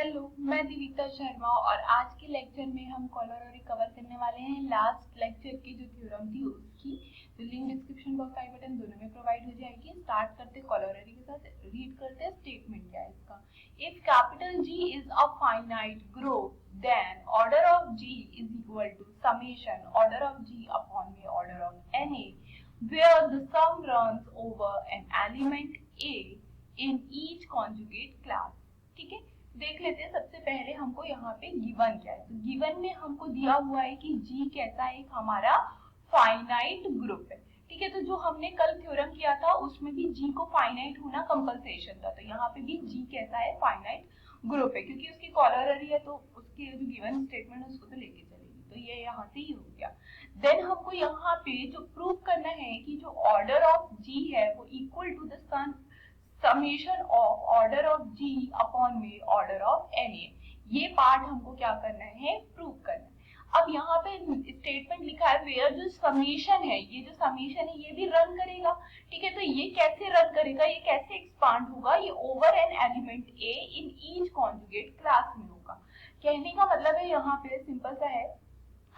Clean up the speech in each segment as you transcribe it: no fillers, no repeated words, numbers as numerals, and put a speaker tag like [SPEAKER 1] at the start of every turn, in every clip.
[SPEAKER 1] Hello, मैं दिविता शर्मा और आज के लेक्चर में हम कॉलोररी कवर करने वाले हैं। लास्ट लेक्चर की जो थ्योरम थी उसकी तो link description box I button दोनों में प्रोवाइड हो जाएगी। स्टार्ट करते कॉलोररी के साथ, रीड करते स्टेटमेंट क्या है इसका। If capital G is a finite group then order of G is equal to summation order of G upon में order of NA where the sum runs over an element A in each conjugate class। ठीक है, देख लेते हैं। सबसे पहले हमको यहाँ पे गिवन क्या है, तो गिवन में हमको दिया हुआ है कि G कैसा एक हमारा फाइनाइट ग्रुप है। ठीक है, तो जो हमने कल थ्योरम किया था उसमें भी G को फाइनाइट होना कंपलसेशन था, तो यहाँ पे भी G कैसा है, फाइनाइट ग्रुप है, क्योंकि उसकी कॉलोररी है तो उसकी जो गिवन स्टेटमेंट है उसको तो लेके चलेगी, तो ये यहाँ से ही हो गया। देन हमको यहाँ पे जो प्रूव करना है कि जो ऑर्डर ऑफ G है वो equal to the summation of order of G upon में ऑर्डर ऑफ NA। ये पार्ट हमको क्या करना है, प्रूव करना है। अब यहाँ पे स्टेटमेंट लिखा है वेयर जो समेशन है, ये जो समेशन है ये भी रन करेगा। ठीक है, तो ये कैसे रन करेगा, ये कैसे एक्सपांड होगा, ये over an element A in each conjugate class में होगा। कहने का मतलब है यहाँ पे सिंपल सा है,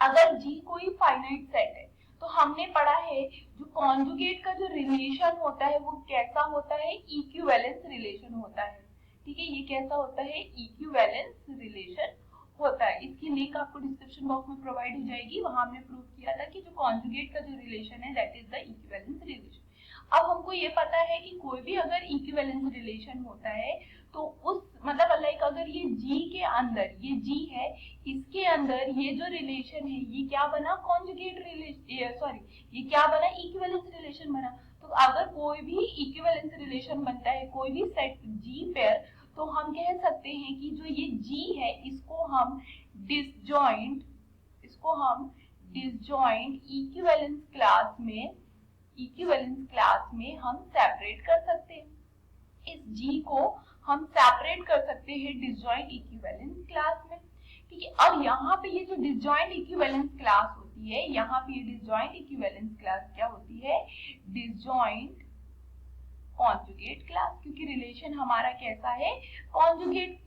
[SPEAKER 1] अगर G कोई फाइनाइट सेट है तो हमने पढ़ा है जो कॉन्जुगेट का जो रिलेशन होता है वो कैसा होता है, इक्विवेलेंस रिलेशन होता है। ठीक है, ये कैसा होता है, इक्विवेलेंस रिलेशन होता है। इसकी लिंक आपको डिस्क्रिप्शन बॉक्स में प्रोवाइड हो जाएगी, वहां हमने प्रूव किया था कि जो कॉन्जुगेट का जो रिलेशन है that is the equivalence relation. अब हमको ये पता है कि कोई भी अगर इक्विवेलेंस रिलेशन होता है तो उस मतलब लाइक अगर ये G के अंदर, ये G है, इसके अंदर ये जो रिलेशन है ये क्या बना, कॉन्जुगेट रिलेशन, सॉरी ये क्या बना, इक्विवेलेंस रिलेशन बना। तो अगर कोई भी इक्विवेलेंस रिलेशन बनता है कोई भी सेट G पेयर, तो हम कह सकते हैं कि जो ये G है इसको हम डिसजॉइंट इक्विवेलेंस क्लास में हम सेपरेट कर सकते हैं। इस G को हम सेपरेट कर सकते हैं डिसजॉइंट इक्विवेलेंस क्लास में। ठीक है, अब यहाँ पे ये जो डिसजॉइंट इक्विवेलेंस क्लास होती है, यहाँ पे ये डिसजॉइंट इक्विवेलेंस क्लास क्या होती है, डिसजॉइंट कॉन्जुगेट क्लास, क्योंकि रिलेशन हमारा कैसा है, कॉन्जुगेट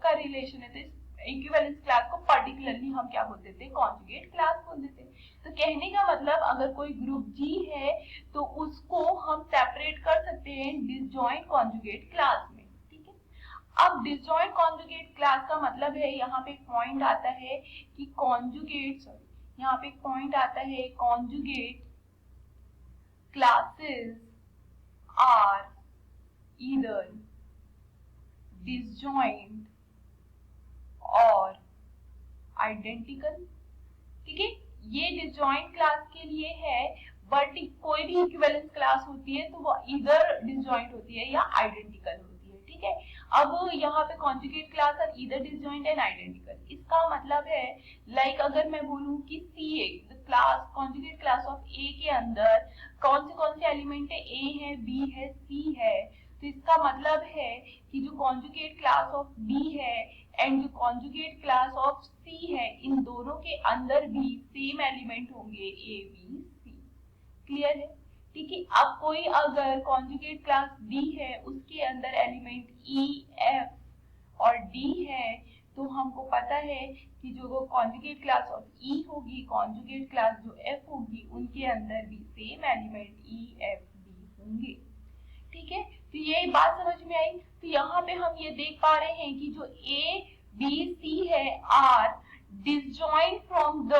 [SPEAKER 1] का रिलेशन है, तो इक्विवेलेंस क्लास को पर्टिकुलरली हम क्या बोल देते हैं, कॉन्जुगेट क्लास बोल देते हैं। तो कहने का मतलब अगर कोई ग्रुप G है तो उसको हम सेपरेट कर सकते हैं डिसजॉइंट कॉन्जुगेट क्लास में। ठीक है, अब डिसजॉइंट कॉन्जुगेट क्लास का मतलब है, यहाँ पे एक पॉइंट आता है कि यहाँ पे एक पॉइंट आता है, conjugate classes are either disjoint or identical. ठीक है, ये डिसजॉइंट क्लास के लिए है, बट कोई भी इक्विवेलेंस क्लास होती है तो वो इधर डिसजॉइंट होती है या आइडेंटिकल होती है। ठीक है, अब यहाँ पे कॉन्जुगेट क्लास और इधर डिसजॉइंट एंड आइडेंटिकल, इसका मतलब है लाइक अगर मैं बोलूं कि CA class, conjugate class of A के अंदर कौन से एलिमेंट है, A है, B है, C है, तो इसका मतलब है कि जो कॉन्जुगेट क्लास ऑफ B है एंड जो कॉन्जुगेट क्लास ऑफ C है, इन दोनों के अंदर भी सेम एलिमेंट होंगे A, B, C। क्लियर है? ठीक है, अब कोई अगर कॉन्जुगेट क्लास D है उसके अंदर एलिमेंट E, F और D है, तो हमको पता है कि जो कॉन्जुगेट क्लास ऑफ E होगी, कॉन्जुगेट क्लास जो F होगी, उनके अंदर भी same element E, F, D होंगे। ठीक है, तो ये बात समझ में आई। तो यहाँ पे हम ये देख पा रहे हैं कि जो A, B, C है are disjoint from the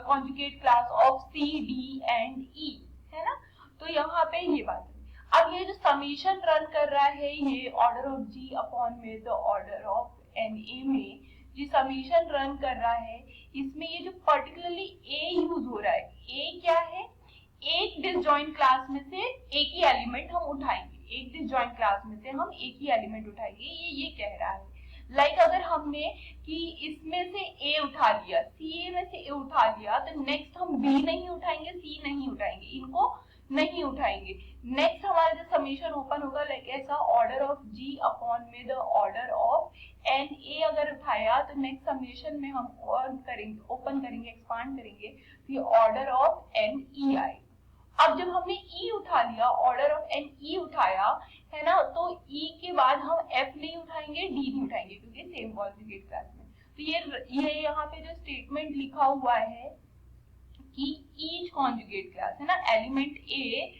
[SPEAKER 1] conjugate class of C, D and E, है ना। तो यहाँ पे ये बात है। अब ये जो समेशन रन कर रहा है ये ऑर्डर ऑफ G अपॉन में द ऑर्डर ऑफ NA में जो समेशन रन कर रहा है, इसमें ये जो पर्टिकुलरली A यूज हो रहा है, A क्या है, एक डिसजॉइंट क्लास में से एक ही एलिमेंट हम उठाएंगे, एक डिसजॉइंट क्लास में से हम एक ही एलिमेंट उठाएंगे, ये कह रहा है। लाइक अगर हमने कि इसमें से A उठा लिया, CA में से A उठा लिया, तो नेक्स्ट हम B नहीं उठाएंगे, C नहीं उठाएंगे, इनको नहीं उठाएंगे। नेक्स्ट हमारा जो समेशन ओपन होगा लाइक ऐसा ऑर्डर ऑफ G अपॉन में द ऑर्डर ऑफ NA अगर उठाया तो नेक्स्ट समेशन में हम ओपन करेंगे, एक्सपांड करेंगे, तो ये ऑर्डर ऑफ NE आएगा। अब जब हमने E उठा लिया, ऑर्डर ऑफ NE उठाया, है ना। तो ई के बाद हम एफ नहीं उठाएंगे, डी नहीं उठाएंगे क्योंकि सेम कॉन्जुगेट क्लास में। तो ये यहाँ पे जो स्टेटमेंट लिखा हुआ है कि ईच कॉन्जुगेट क्लास है ना, element A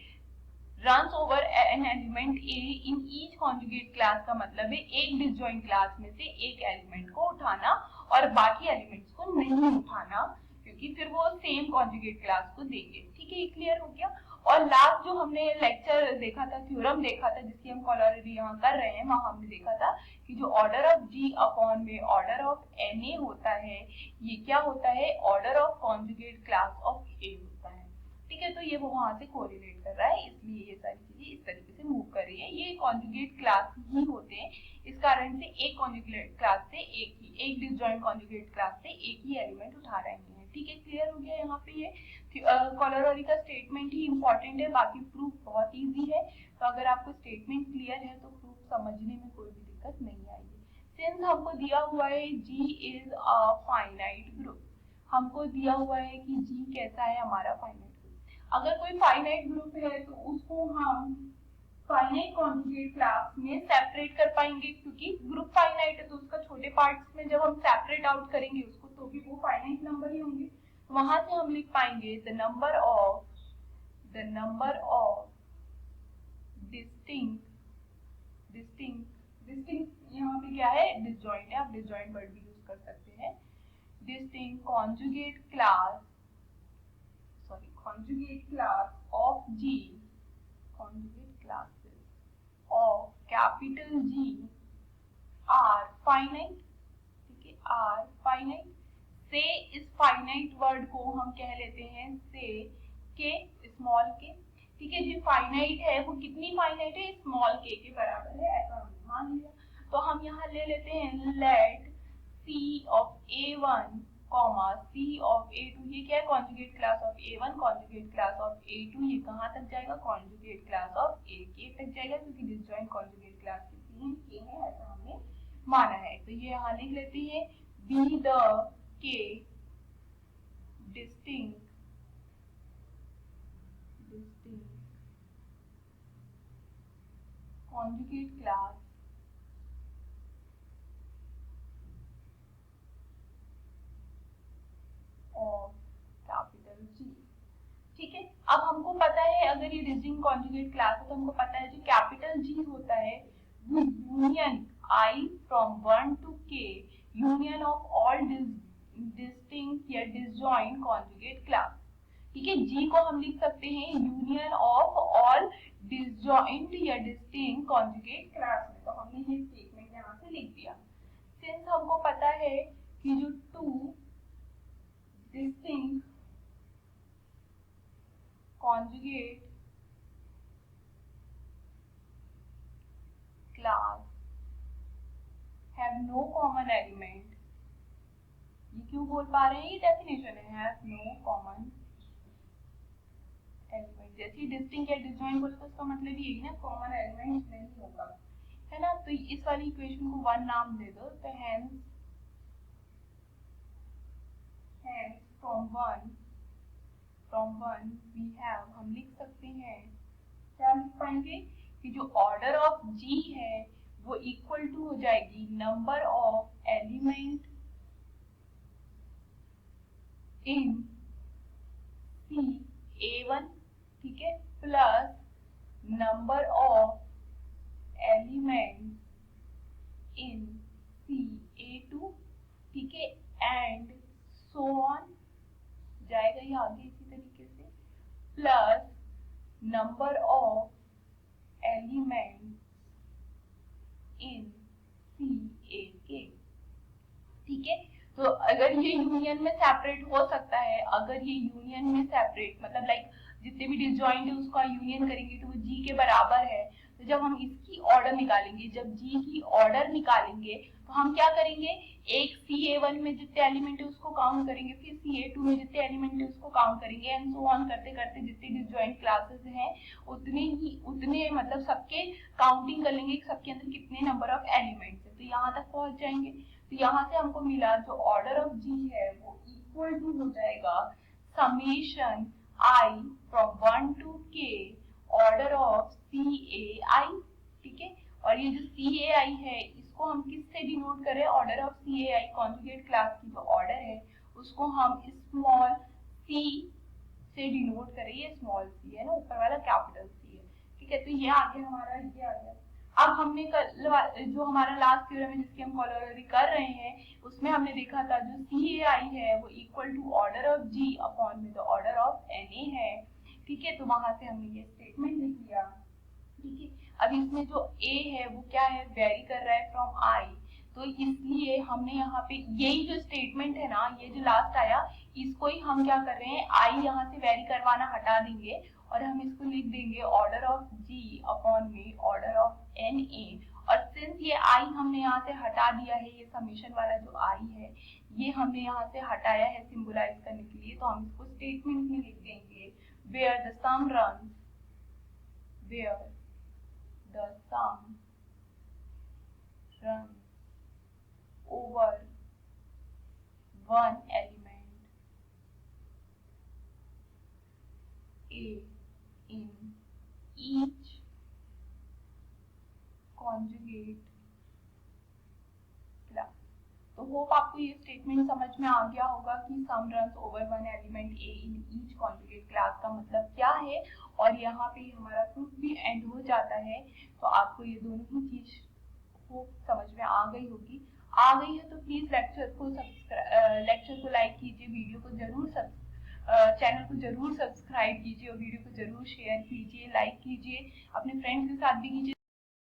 [SPEAKER 1] runs over an element A in each conjugate class का मतलब है एक डिसजॉइंट क्लास में से एक एलिमेंट को उठाना और बाकी एलिमेंट्स को नहीं उठाना, क्योंकि फिर वो सेम कॉन्जुगेट क्लास को देंगे। ठीक है, ये क्लियर हो गया। और लास्ट जो हमने लेक्चर देखा था, थ्योरम देखा था, जिसकी हम कॉलररी यहाँ कर रहे हैं, वहां हमने देखा था कि जो ऑर्डर ऑफ जी अपॉन में ऑर्डर ऑफ एन ए होता है, ये क्या होता है, order of conjugate class of A होता है। ठीक है, तो ये वो वहां से कोरिलेट कर रहा है, इसलिए ये सारी चीजें इस तरीके से मूव कर रही है। ये कॉन्जुगेट क्लास ही होते हैं, इस कारण से एक कॉन्जुगेट क्लास से एक डिसजॉइंट कॉन्जुगेट क्लास से एक ही एलिमेंट उठा रहे हैं। ठीक है, क्लियर हो गया। यहाँ पे ये कॉलररी का स्टेटमेंट ही इंपॉर्टेंट है, बाकी प्रूफ बहुत इजी है। तो अगर आपको स्टेटमेंट क्लियर है तो प्रूफ समझने में कोई भी दिक्कत नहीं आएगी। सिंस हमको दिया हुआ है G is a finite group, हमको दिया हुआ है कि G कैसा है, हमारा फाइनाइट ग्रुप। अगर कोई फाइनाइट ग्रुप है तो उसको हम फाइनाइट कॉन्जुगेट क्लास में सेपरेट कर पाएंगे, क्योंकि ग्रुप फाइनाइट है तो उसका छोटे पार्ट्स में जब हम सेपरेट आउट करेंगे उसको तो भी वो फाइनाइट नंबर ही होंगे। वहां से हम लिख पाएंगे द नंबर ऑफ डिस्टिंक्ट यहाँ पे क्या है, डिसजॉइंट है, आप डिसजॉइंट वर्ड भी यूज कर सकते हैं। Distinct conjugate class of G, conjugate classes of capital G are finite। ठीक है, are finite। से इस फाइनाइट वर्ड को हम कह लेते हैं से के, स्मॉल के। ठीक है, जो फाइनाइट है वो कितनी फाइनाइट है, स्मॉल के बराबर है, ऐसा हमने मान लिया। तो हम यहाँ ले लेते हैं let C of A1 comma C of A2, ये क्या है, conjugate class of A1 conjugate class of A2, ये कहाँ तक जाएगा, कॉन्जुगेट क्लास ऑफ A तक जाएगा, क्योंकि डिसजॉइंट कॉन्जुगेट क्लास की 3 के है, ऐसा हमने माना है। तो ये यहाँ लिख लेते हैं बी द के distinct conjugate class of capital G। ठीक है, अब हमको पता है अगर ये डिस्टिंक्ट कॉन्जुगेट क्लास है तो हमको पता है जो कैपिटल G होता है वो union I from 1 to K, union of all distinct या डिसजॉइंट कॉन्जुगेट क्लास। ठीक है, G को हम लिख सकते हैं यूनियन ऑफ ऑल डिसजॉइंट या डिस्टिंक्ट कॉन्जुगेट क्लास में। तो हमने ये स्टेटमेंट यहाँ से लिख दिया। सिंस हमको पता है कि जो two distinct conjugate class have no common element, ये क्यों बोल पा रहे हैं, ये डेफिनेशन है, have no common element। जैसे डिस्टिंक्ट या डिसजॉइंट बोले तो उसका मतलब यही ना, कॉमन एलिमेंट नहीं होगा, है ना। तो इस वाली इक्वेशन को 1 नाम दे दो, तो hence from one we have, हम लिख सकते हैं, क्या लिख पाएंगे कि जो ऑर्डर ऑफ G है वो इक्वल टू हो जाएगी number of element in C A1, ठीक है, plus number of element in C A2, ठीक है, एंड सो ऑन, जाएगा ये आगे इसी तरीके से, plus number of element in C A के। ठीक है, तो अगर ये यूनियन में सेपरेट हो सकता है, अगर ये यूनियन में सेपरेट मतलब लाइक जितने भी डिसजॉइंट है उसका यूनियन करेंगे तो वो G के बराबर है। तो जब हम इसकी ऑर्डर निकालेंगे, जब G की ऑर्डर निकालेंगे तो हम क्या करेंगे, एक CA1 में जितने एलिमेंट है उसको काउंट करेंगे, फिर CA2 में जितने एलिमेंट है उसको काउंट करेंगे, एंड सो ऑन करते करते जितने डिसजॉइंट क्लासेस हैं उतने मतलब सबके काउंटिंग कर लेंगे, सबके अंदर कितने नंबर ऑफ एलिमेंट्स है, तो यहाँ तक पहुंच जाएंगे। तो यहाँ से हमको मिला जो ऑर्डर ऑफ G है वो इक्वल टू हो जाएगा summation I from 1 to K order of CAI। ठीक है। और ये जो CAI है इसको हम किससे डिनोट करें, order of CAI conjugate class की जो ऑर्डर है उसको हम स्मॉल c से डिनोट करें। ये स्मॉल c है ना, ऊपर वाला कैपिटल C है, ठीक है। तो ये आ गया हमारा, ये आ गया। अब हमने जो हमारा लास्ट थ्योरम है जिसकी हम कॉलोररी कर रहे हैं उसमें हमने देखा था जो CAI है वो equal to order of G upon में द ऑर्डर ऑफ NA है, ठीक है। तो वहां से हमने ये स्टेटमेंट लिख लिया, ठीक है। अब इसमें जो A है वो क्या है, वेरी कर रहा है फ्रॉम I, तो इसलिए हमने यहाँ पे यही जो स्टेटमेंट है ना, ये जो लास्ट आया इसको ही हम क्या कर रहे हैं, I यहाँ से वेरी करवाना हटा देंगे और हम इसको लिख देंगे ऑर्डर ऑफ G अपॉन में ऑर्डर ऑफ NA। और सिंस ये I हमने यहाँ से हटा दिया है, ये समेशन वाला जो I है ये हमने यहाँ से हटाया है सिंबलाइज करने के लिए, तो हम इसको स्टेटमेंट में लिख देंगे where the sum runs, where the sum runs over one element A in each conjugate class। तो होप आपको ये स्टेटमेंट समझ में आ गया होगा कि sum runs over one element A in each conjugate class का मतलब क्या है, और यहाँ पे हमारा प्रूफ भी एंड हो जाता है। तो आपको ये दोनों ही चीज होप समझ में आ गई होगी। आ गई है तो प्लीज लेक्चर को लाइक कीजिए, वीडियो को जरूर चैनल को जरूर सब्सक्राइब कीजिए और वीडियो को जरूर शेयर कीजिए, लाइक कीजिए, अपने फ्रेंड्स के साथ भी कीजिए।